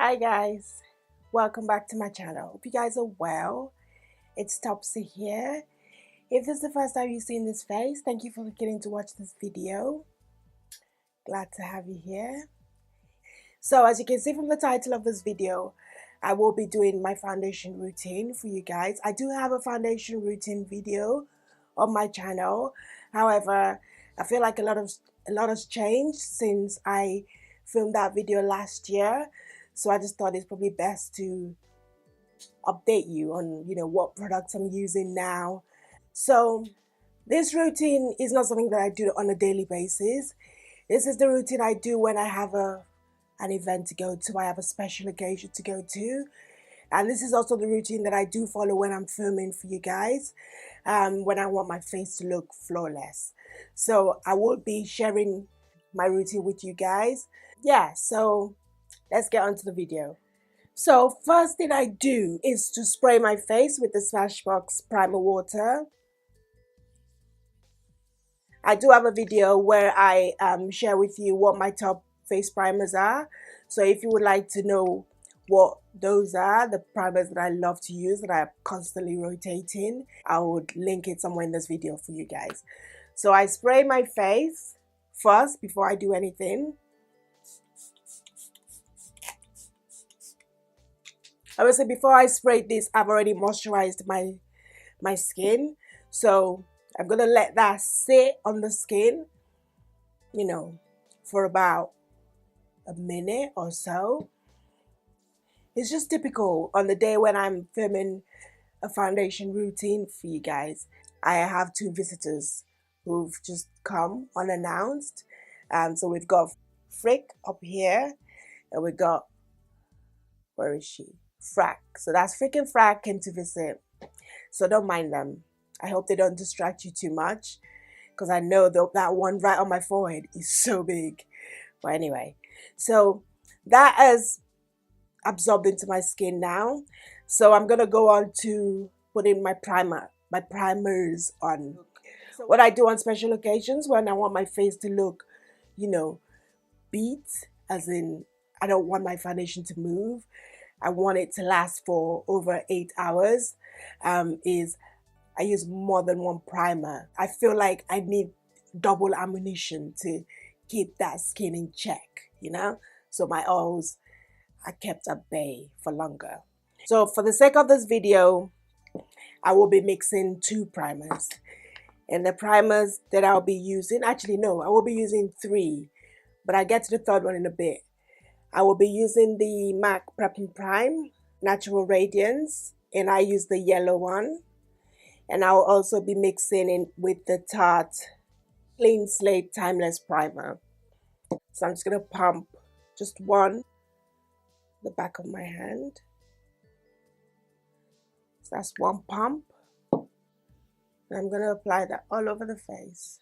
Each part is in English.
Hi guys, welcome back to my channel. Hope you guys are well. It's Tootsie here. If this is the first time you've seen this face, thank you for getting to watch this video. Glad to have you here. So as you can see from the title of this video, I will be doing my foundation routine for you guys. I do have a foundation routine video on my channel. However, I feel like a lot has changed since I filmed that video last year. So I just thought it's probably best to update you on, what products I'm using now. So this routine is not something that I do on a daily basis. This is the routine I do when I have an event to go to, I have a special occasion to go to. And this is also the routine that I do follow when I'm filming for you guys, when I want my face to look flawless. So I will be sharing my routine with you guys. Yeah, so let's get on to the video. So first thing I do is to spray my face with the Smashbox primer water. I do have a video where I share with you what my top face primers are. So if you would like to know what those are, the primers that I love to use, that I'm constantly rotating, I would link it somewhere in this video for you guys. So I spray my face first before I do anything. Obviously, before I spray this, I've already moisturized my skin. So I'm going to let that sit on the skin, for about a minute or so. It's just typical on the day when I'm filming a foundation routine for you guys. I have two visitors who've just come unannounced. So we've got Frick up here, and we got, where is she? Frack. So that's Frick and Frack came to visit. So don't mind them. I hope they don't distract you too much, because I know that one right on my forehead is so big. But anyway, so that has absorbed into my skin now. So I'm gonna go on to putting my primers on. What I do on special occasions when I want my face to look, beat, as in I don't want my foundation to move, I want it to last for over 8 hours, is I use more than one primer. I feel like I need double ammunition to keep that skin in check, so my oils are kept at bay for longer. So for the sake of this video, I will be mixing two primers. And the primers that I'll be using, actually no, I will be using three, but I'll get to the third one in a bit. I will be using the MAC Prep and Prime Natural Radiance, and I use the yellow one. And I'll also be mixing in with the Tarte Clean Slate Timeless Primer. So I'm just going to pump just one, the back of my hand. So that's one pump. And I'm going to apply that all over the face.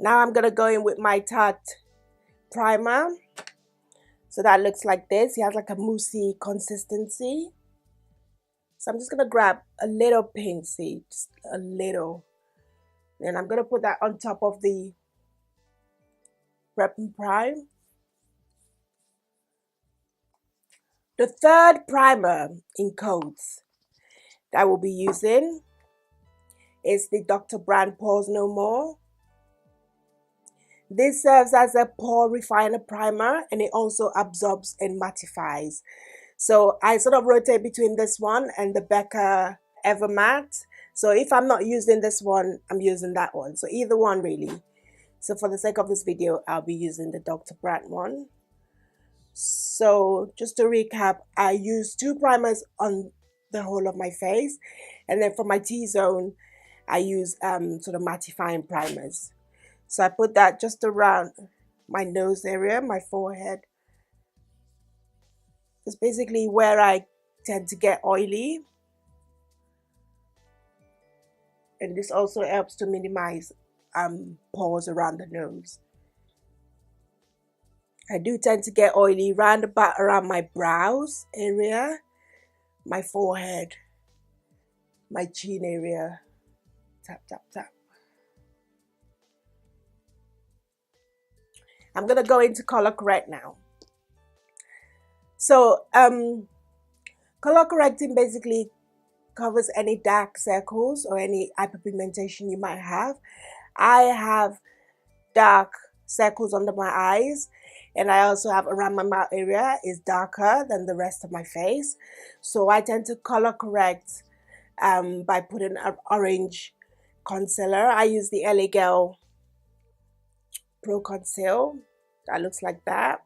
Now I'm going to go in with my Tarte primer. So that looks like this. It has like a moussey consistency. So I'm just going to grab a little pincey, just a little. And I'm going to put that on top of the Prep and Prime. The third primer in coats that I will be using is the Dr. Brand Pores No More. This serves as a pore refiner primer, and it also absorbs and mattifies. So I sort of rotate between this one and the Becca Evermatte. So if I'm not using this one, I'm using that one. So either one really. So for the sake of this video, I'll be using the Dr. Brand one. So just to recap, I use two primers on the whole of my face. And then for my T-zone, I use sort of mattifying primers. So I put that just around my nose area, my forehead. It's basically where I tend to get oily. And this also helps to minimize pores around the nose. I do tend to get oily round about around my brows area, my forehead, my chin area. Tap, tap, tap. I'm gonna go into color correct now. So color correcting basically covers any dark circles or any hyperpigmentation you might have. I have dark circles under my eyes, and I also have around my mouth area is darker than the rest of my face. So I tend to color correct by putting an orange concealer. I use the LA Girl Pro Conceal. That looks like that.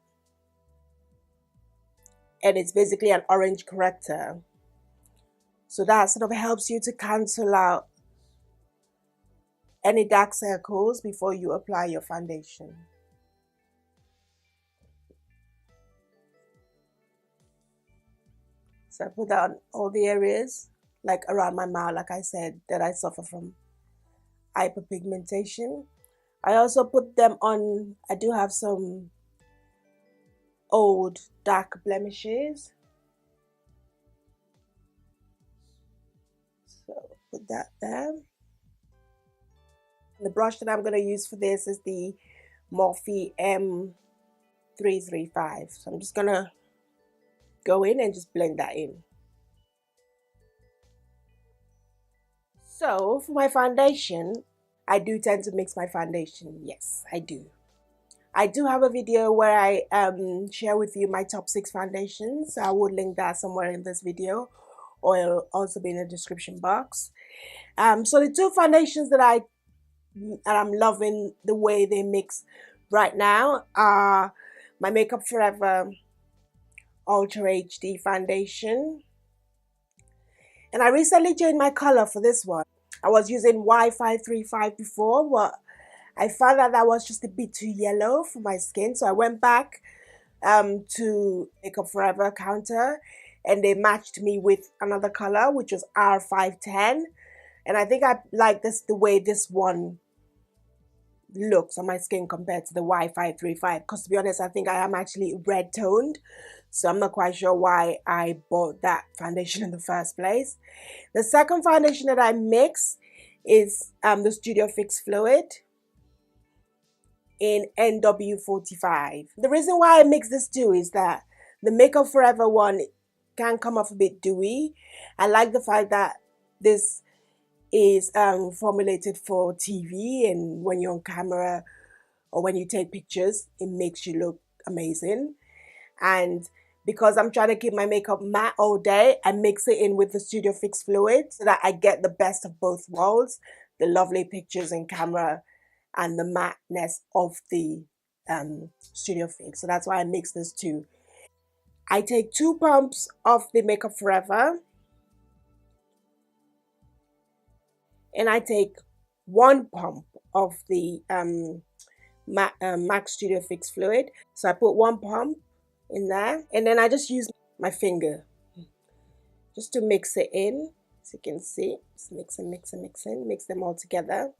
And it's basically an orange corrector. So that sort of helps you to cancel out any dark circles before you apply your foundation. So I put that on all the areas, like around my mouth, like I said, that I suffer from hyperpigmentation. I also put them on, I do have some old dark blemishes. So put that there. The brush that I'm going to use for this is the Morphe M335. So I'm just going to go in and just blend that in. So for my foundation, I do tend to mix my foundation. Yes, I do. I do have a video where I share with you my top 6 foundations. I will link that somewhere in this video, or it'll also be in the description box. So the 2 foundations that I'm loving the way they mix right now are my Makeup Forever Ultra HD foundation. And I recently changed my color for this one. I was using Y535 before, but I found that was just a bit too yellow for my skin. So I went back to Makeup Forever counter, and they matched me with another color, which was R510. And I think I like the way this one looks on my skin compared to the Y535, because to be honest, I think I am actually red toned, so I'm not quite sure why I bought that foundation in the first place. The second foundation that I mix is the Studio Fix Fluid in NW45. The reason why I mix this two is that the Makeup Forever one can come off a bit dewy. I like the fact that this is formulated for TV, and when you're on camera or when you take pictures, it makes you look amazing. And because I'm trying to keep my makeup matte all day, I mix it in with the Studio Fix Fluid so that I get the best of both worlds, the lovely pictures in camera and the matteness of the Studio Fix. So that's why I mix this two. I take 2 pumps of the Makeup Forever, and I take 1 pump of the MAC Studio Fix Fluid. So I put 1 pump in there, and then I just use my finger just to mix it in. As you can see, just mix and mix and mix and mix them all together.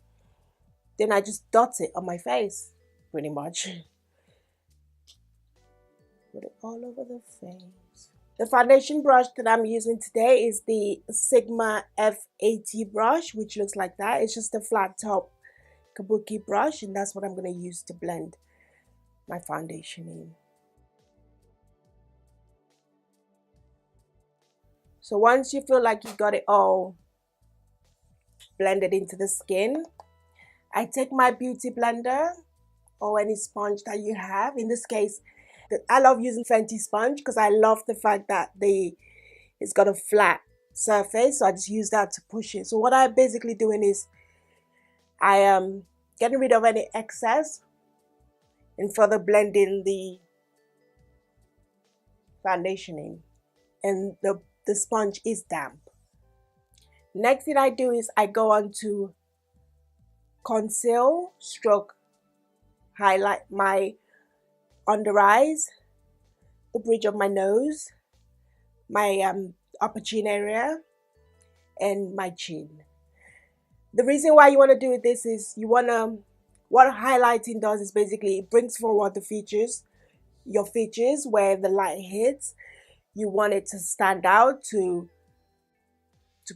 Then I just dot it on my face, pretty much. Put it all over the face. The foundation brush that I'm using today is the Sigma F80 brush, which looks like that. It's just a flat top kabuki brush, and that's what I'm going to use to blend my foundation in. So once you feel like you got it all blended into the skin, I take my beauty blender or any sponge that you have. In this case, I love using Fenty sponge because I love the fact that it's got a flat surface, so I just use that to push it. So what I'm basically doing is I am getting rid of any excess and further blending the foundation in, and the sponge is damp. Next thing I do is I go on to conceal stroke highlight my under eyes, the bridge of my nose, my upper chin area, and my chin. The reason why you want to do this is what highlighting does is basically it brings forward the features your features where the light hits. You want it to stand out, to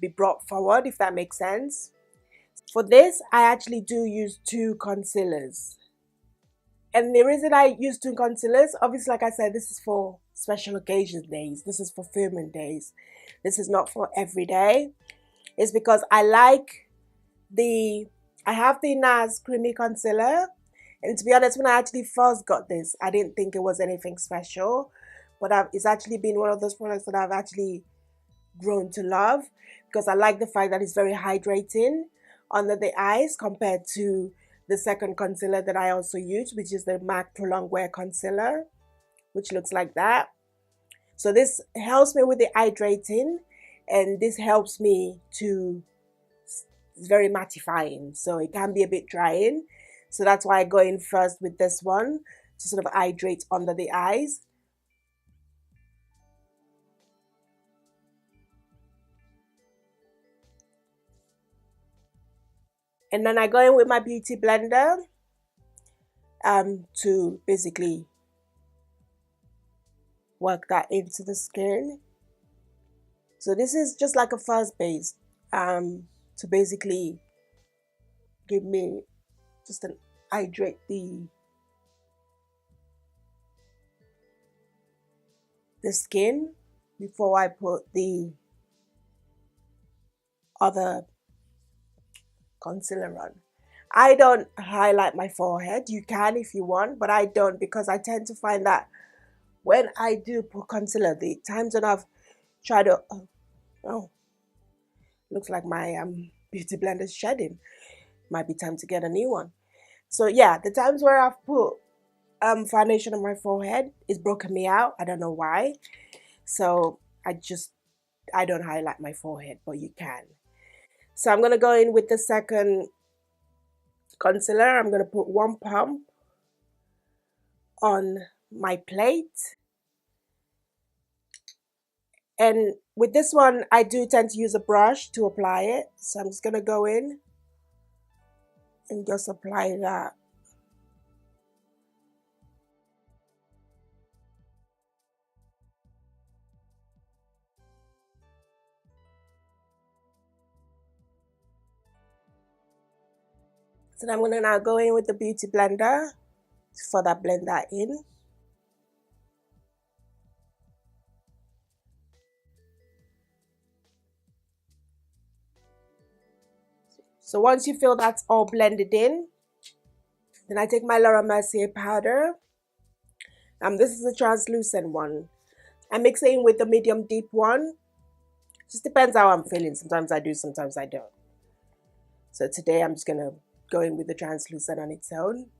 be brought forward, if that makes sense. For this, I actually do use two concealers. And the reason I use two concealers, obviously, like I said, this is for special occasion days. This is for filming days. This is not for every day. It's because I like I have the Nars creamy concealer. And to be honest, when I actually first got this, I didn't think it was anything special. But it's actually been one of those products that I've actually grown to love, because I like the fact that it's very hydrating under the eyes compared to the second concealer that I also use, which is the MAC Prolongwear concealer, which looks like that. So this helps me with the hydrating, and this helps me to, it's very mattifying, so it can be a bit drying. So that's why I go in first with this one to sort of hydrate under the eyes. And then I go in with my beauty blender to basically work that into the skin. So this is just like a first base to basically give me just an hydrate the skin before I put the other concealer on. I don't highlight my forehead. You can if you want, but I don't, because I tend to find that when I do put concealer, the times when I've tried to, oh, looks like my beauty blender is shedding. Might be time to get a new one. So yeah, the times where I've put foundation on my forehead, it's broken me out. I don't know why. So I don't highlight my forehead, but you can. So I'm gonna go in with the second concealer. I'm gonna put one pump on my plate. And with this one, I do tend to use a brush to apply it. So I'm just gonna go in and just apply that. So then I'm gonna now go in with the beauty blender to further blend that in. So once you feel that's all blended in, then I take my Laura Mercier powder. This is a translucent one. I mix it in with the medium deep one. Just depends how I'm feeling. Sometimes I do, sometimes I don't. So today I'm just gonna go in with the translucent on its own.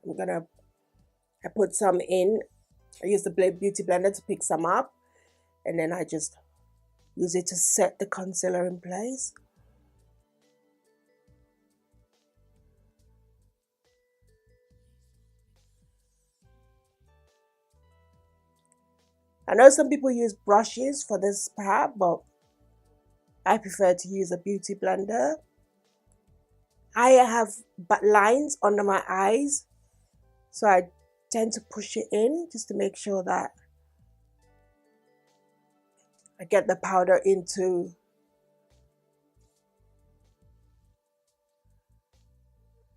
I put some in. I use the beauty blender to pick some up, and then I just use it to set the concealer in place. I know some people use brushes for this part, but I prefer to use a beauty blender. I have lines under my eyes, so I tend to push it in just to make sure that I get the powder into.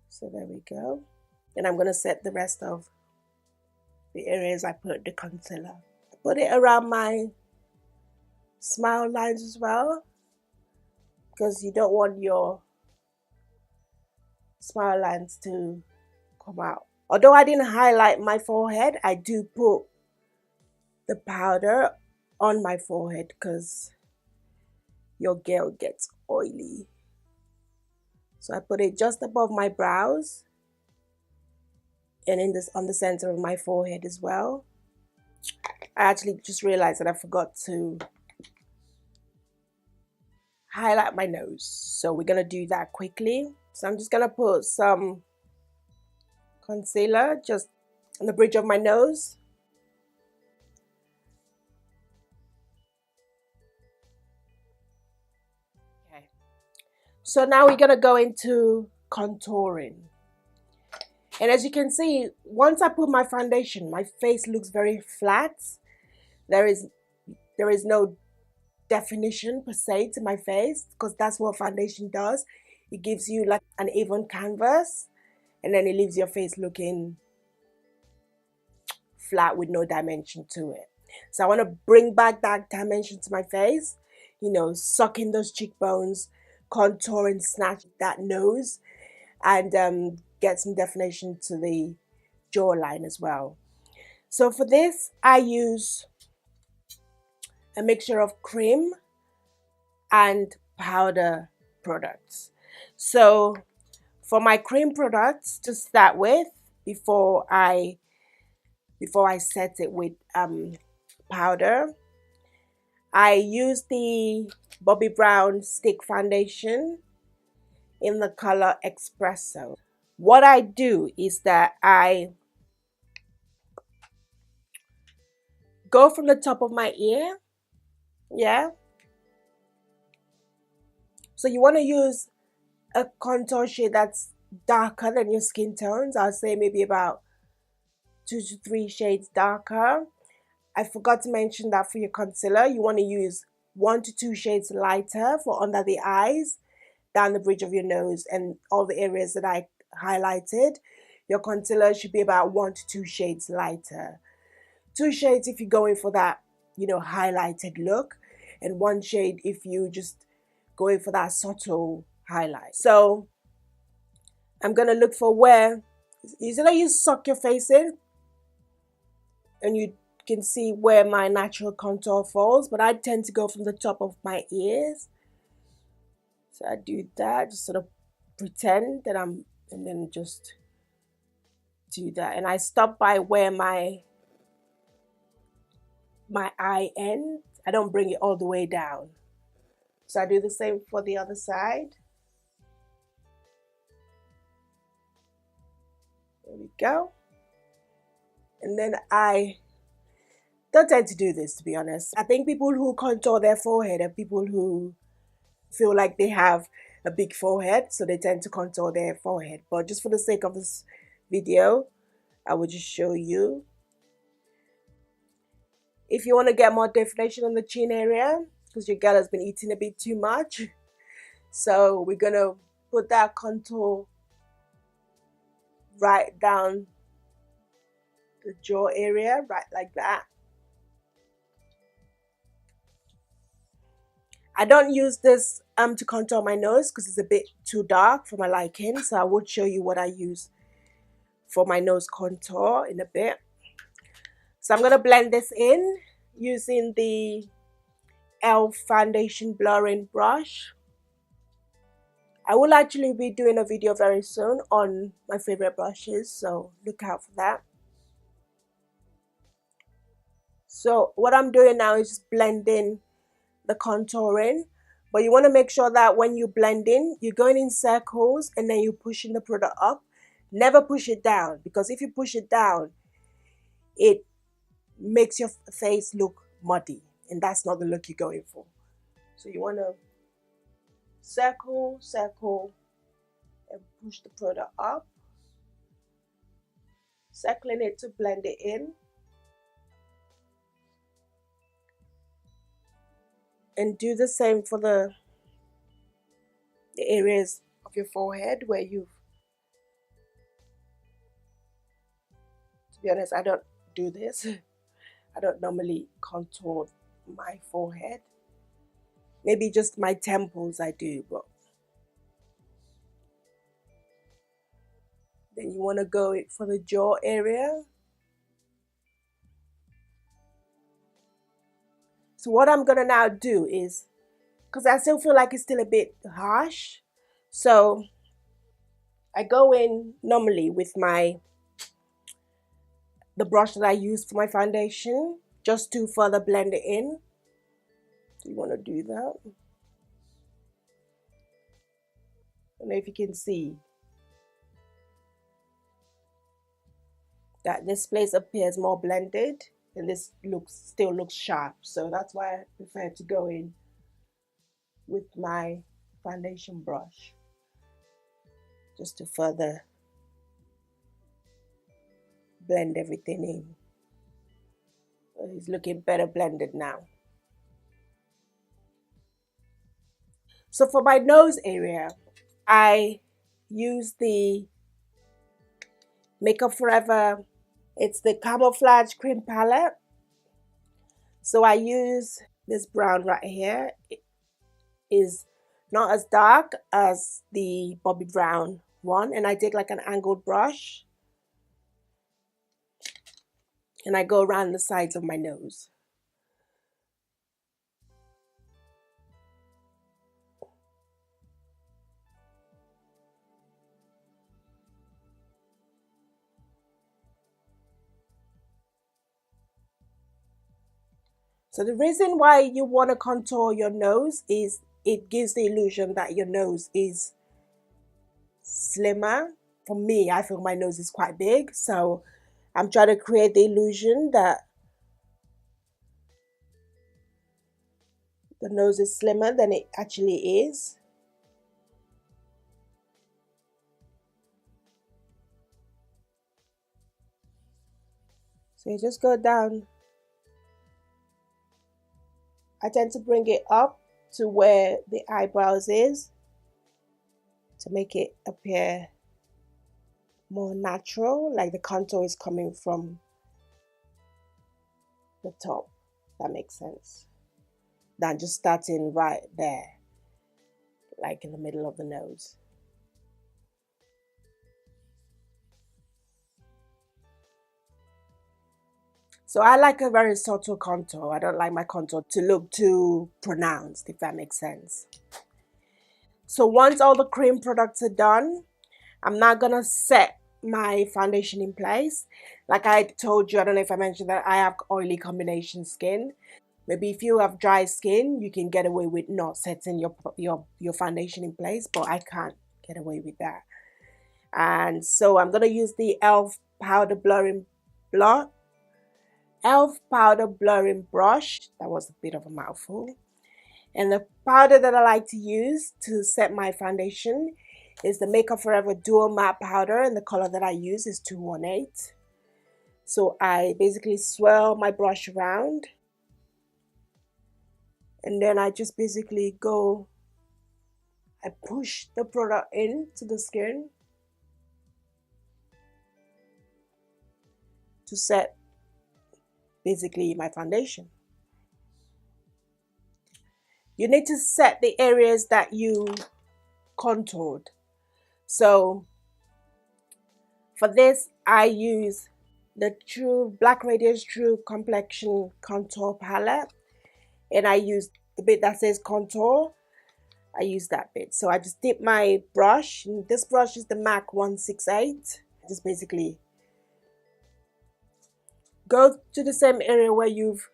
So there we go. And I'm going to set the rest of the areas I put the concealer. I put it around my smile lines as well, because you don't want your smile lines to come out. Although I didn't highlight my forehead, I do put the powder on my forehead because your girl gets oily. So I put it just above my brows and on the center of my forehead as well. I actually just realized that I forgot to highlight my nose, so we're gonna do that quickly. So I'm just gonna put some concealer just on the bridge of my nose. So now we're gonna go into contouring. And as you can see, once I put my foundation, my face looks very flat. There is no definition per se to my face, because that's what foundation does. It gives you like an even canvas, and then it leaves your face looking flat with no dimension to it. So I want to bring back that dimension to my face, you know, suck in those cheekbones, contour and snatch that nose, and get some definition to the jawline as well. So for this, I use a mixture of cream and powder products. So for my cream products to start with, before I set it with powder, I use the Bobbi Brown Stick Foundation in the color Espresso. What I do is that I go from the top of my ear, yeah. So you want to use a contour shade that's darker than your skin tones. I'll say maybe about 2 to 3 shades darker. I forgot to mention that for your concealer, you want to use 1 to 2 shades lighter for under the eyes, down the bridge of your nose, and all the areas that I highlighted. Your concealer should be about 1 to 2 shades lighter. 2 shades if you're going for that, you know, highlighted look, and 1 shade if you just going for that subtle highlight. So I'm gonna look for where, usually you suck your face in and you can see where my natural contour falls, but I tend to go from the top of my ears. So I do that, just sort of pretend that I'm, and then just do that. And I stop by where my eye ends. I don't bring it all the way down. So I do the same for the other side. There we go. And then I don't tend to do this, to be honest. I think people who contour their forehead are people who feel like they have a big forehead, so they tend to contour their forehead. But just for the sake of this video, I will just show you. If you want to get more definition on the chin area, because your girl has been eating a bit too much, so we're gonna put that contour right down the jaw area, right like that. I don't use this to contour my nose because it's a bit too dark for my liking, so I will show you what I use for my nose contour in a bit. So I'm going to blend this in using the e.l.f. foundation blurring brush. I will actually be doing a video very soon on my favorite brushes, so look out for that. So what I'm doing now is just blending the contouring, but you want to make sure that when you blend in, you're going in circles and then you're pushing the product up. Never push it down, because if you push it down, it makes your face look muddy, and that's not the look you're going for. So you want to circle, and push the product up, circling it to blend it in. And do the same for the areas of your forehead where you've, to be honest, I don't do this. I don't normally contour my forehead. Maybe just my temples I do, but then you want to go for the jaw area. So what I'm gonna now do is, because I still feel like it's still a bit harsh, so I go in normally with the brush that I use for my foundation, just to further blend it in. So you want to do that. I don't know if you can see that this place appears more blended, and this still looks sharp. So that's why I prefer to go in with my foundation brush, just to further blend everything in. It's looking better blended now. So for my nose area, I use the Makeup Forever. It's the Camouflage Cream Palette. So I use this brown right here. It is not as dark as the Bobbi brown one. And I take like an angled brush. And I go around the sides of my nose. So the reason why you want to contour your nose is it gives the illusion that your nose is slimmer. For me, I feel my nose is quite big, so I'm trying to create the illusion that the nose is slimmer than it actually is. So you just go down. I tend to bring it up to where the eyebrows is to make it appear more natural, like the contour is coming from the top. That makes sense. Than just starting right there, like in the middle of the nose. So I like a very subtle contour. I don't like my contour to look too pronounced, if that makes sense. So once all the cream products are done, I'm not gonna set my foundation in place. Like I told you, I don't know if I mentioned that I have oily combination skin. Maybe if you have dry skin, you can get away with not setting your foundation in place, but I can't get away with that. And so I'm gonna use the e.l.f. powder blurring blush. e.l.f. powder blurring brush. That was a bit of a mouthful. And the powder that I like to use to set my foundation is the Makeup Forever Dual Matte Powder, and the color that I use is 218. So I basically swirl my brush around, and then I just basically I push the product into the skin to set basically my foundation. You need to set the areas that you contoured. So for this, I use the Black Radiance True Complexion Contour Palette, and I use the bit that says contour. I use that bit. So I just dip my brush, and this brush is the MAC 168. Just basically go to the same area where you've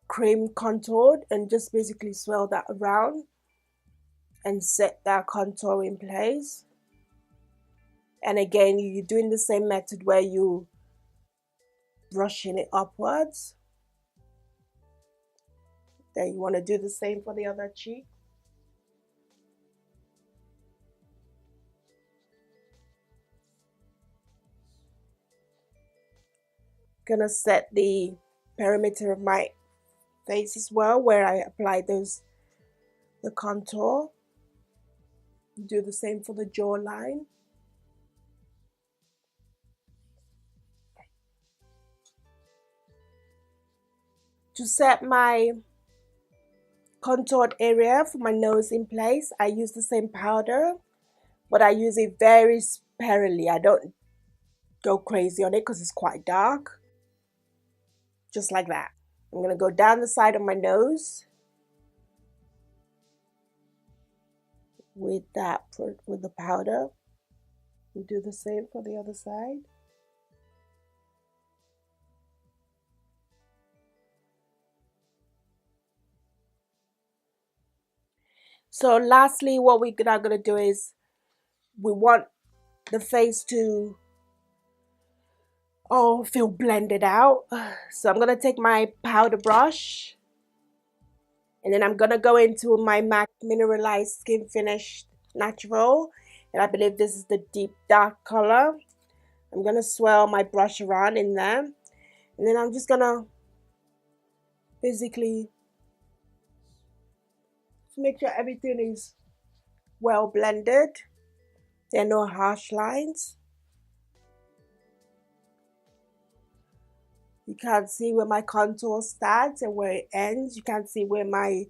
cream contoured and just basically swirl that around and set that contour in place. And again, you're doing the same method where you brushing it upwards. Then you want to do the same for the other cheek. Gonna set the perimeter of my face as well, where I apply the contour. Do the same for the jawline. To set my contoured area for my nose in place, I use the same powder, but I use it very sparingly. I don't go crazy on it because it's quite dark. Just like that. I'm gonna go down the side of my nose with the powder, and do the same for the other side. So lastly, what we're now gonna do is we want the face to feel blended out. So I'm gonna take my powder brush, and then I'm gonna go into my MAC Mineralized Skin Finish Natural, and I believe this is the deep dark color. I'm gonna swirl my brush around in there, and then I'm just gonna basically make sure everything is well blended. There are no harsh lines. You can't see where my contour starts and where it ends. You can't see where my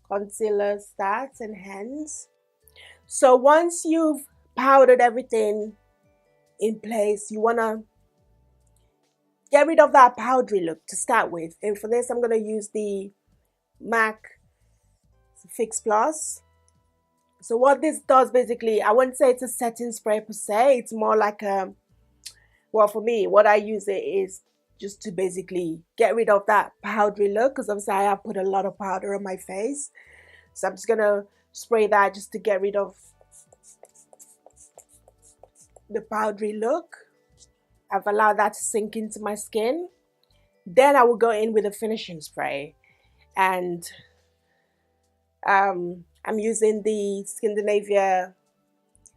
concealer starts and ends. So once you've powdered everything in place, you want to get rid of that powdery look to start with. And for this, I'm going to use the MAC Fix Plus. So what this does basically, I wouldn't say it's a setting spray per se. It's more like a, well, for me, what I use it is just to basically get rid of that powdery look, because obviously I have put a lot of powder on my face. So I'm just going to spray that just to get rid of the powdery look. I've allowed that to sink into my skin. Then I will go in with a finishing spray. And I'm using the Skindinavia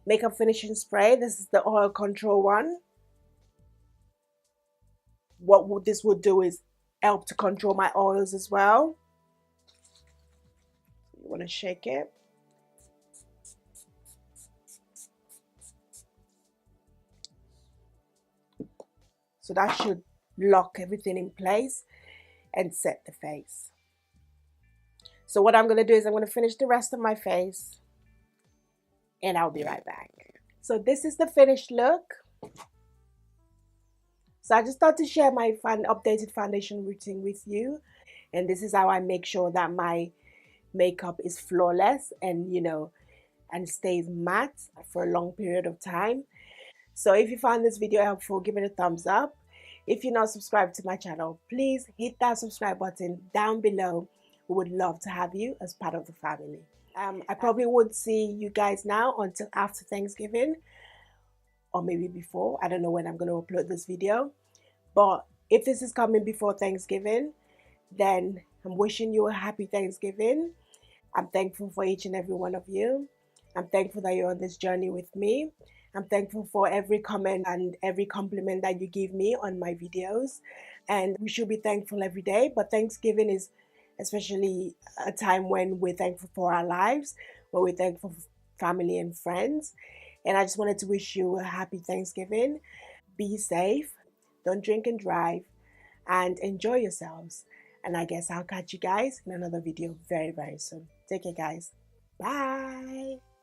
makeup finishing spray. This is the oil control one. What this would do is help to control my oils as well. You want to shake it. So that should lock everything in place and set the face. So what I'm going to do is I'm going to finish the rest of my face and I'll be right back. So this is the finished look. So I just thought to share my updated foundation routine with you. And this is how I make sure that my makeup is flawless and, you know, and stays matte for a long period of time. So if you found this video helpful, give it a thumbs up. If you're not subscribed to my channel, please hit that subscribe button down below. We would love to have you as part of the family. I probably won't see you guys now until after Thanksgiving, or maybe before. I don't know when I'm going to upload this video. But if this is coming before Thanksgiving, then I'm wishing you a happy Thanksgiving. I'm thankful for each and every one of you. I'm thankful that you're on this journey with me. I'm thankful for every comment and every compliment that you give me on my videos. And we should be thankful every day. But Thanksgiving is especially a time when we're thankful for our lives, when we're thankful for family and friends. And I just wanted to wish you a happy Thanksgiving. Be safe. Don't drink and drive. And enjoy yourselves. And I guess I'll catch you guys in another video very, very soon. Take care, guys. Bye.